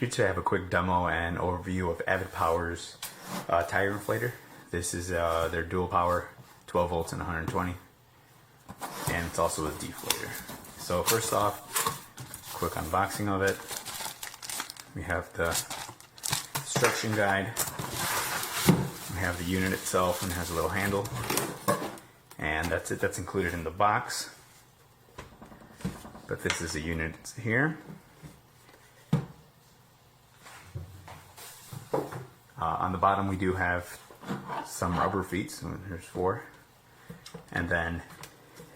Here today I have a quick demo and overview of Avid Power's tire inflator. This is their dual power, 12 volts and 120, and it's also a deflator. So first off, quick unboxing of it. We have the instruction guide. We have the unit itself, and it has a little handle, and that's it. That's included in the box. But this is the unit here. On the bottom we do have some rubber feet, so there's 4. And then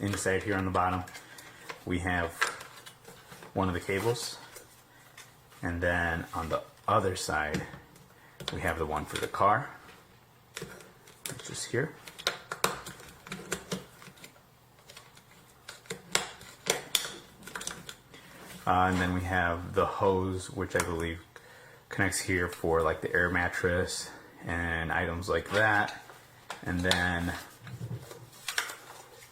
inside here on the bottom we have one of the cables. And then on the other side we have the one for the car, which is here. And then we have the hose, which I believe connects here for like the air mattress and items like that. And then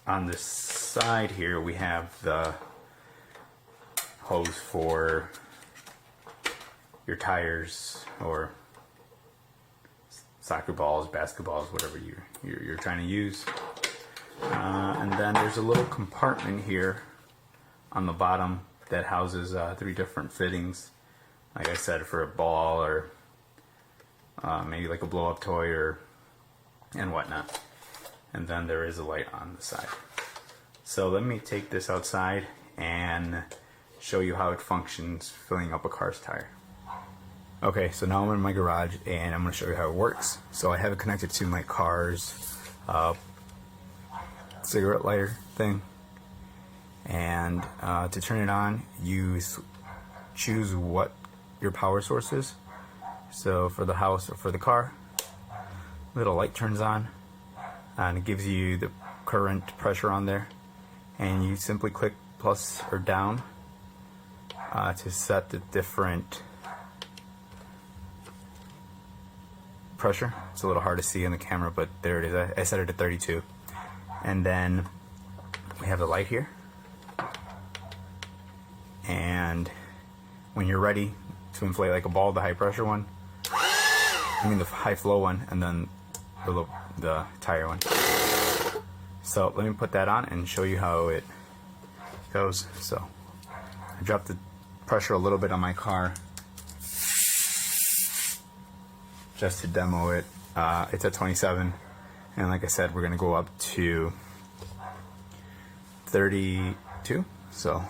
on the side here we have the hose for your tires or soccer balls, basketballs, whatever you're trying to use. And then there's a little compartment here on the bottom that houses 3 different fittings, like I said, for a ball or maybe like a blow-up toy and whatnot. And then there is a light on the side. So let me take this outside and show you how it functions filling up a car's tire. Okay, so now I'm in my garage and I'm going to show you how it works. So I have it connected to my car's cigarette lighter thing. And to turn it on, you choose what your power source is. So for the house or for the car, little light turns on and it gives you the current pressure on there, and you simply click plus or down to set the different pressure. It's a little hard to see in the camera, but there it is. I set it at 32. And then we have the light here. And when you're ready to inflate like a ball, the high pressure one, the high flow one, and then the tire one. So let me put that on and show you how it goes. So I dropped the pressure a little bit on my car just to demo it. It's at 27, and like I said, we're gonna go up to 32. So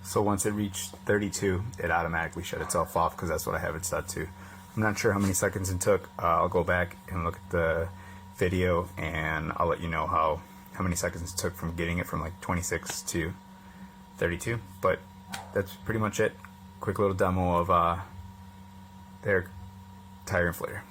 So once it reached 32, it automatically shut itself off because that's what I have it set to. I'm not sure how many seconds it took. I'll go back and look at the video and I'll let you know how many seconds it took from getting it from like 26 to 32. But that's pretty much it. Quick little demo of their tire inflator.